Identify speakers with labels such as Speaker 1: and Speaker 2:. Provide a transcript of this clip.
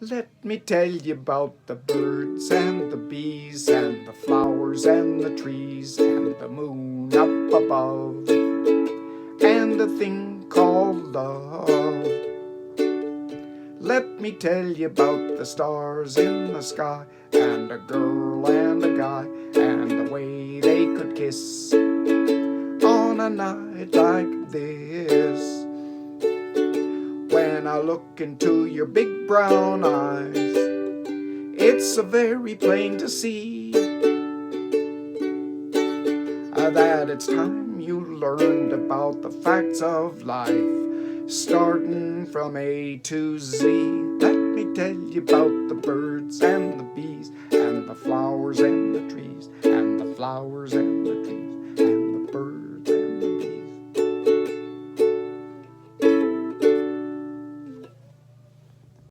Speaker 1: Let me tell you about the birds and the bees and the flowers and the trees and the moon up above and a thing called love. Let me tell you about the stars in the sky and a girl and a guy and the way they could kiss on a night like this. When I look into your big brown eyes, it's so very plain to see that it's time you learned about the facts of life, starting from A to Z. Let me tell you about the birds and the bees and the flowers and the trees and the flowers and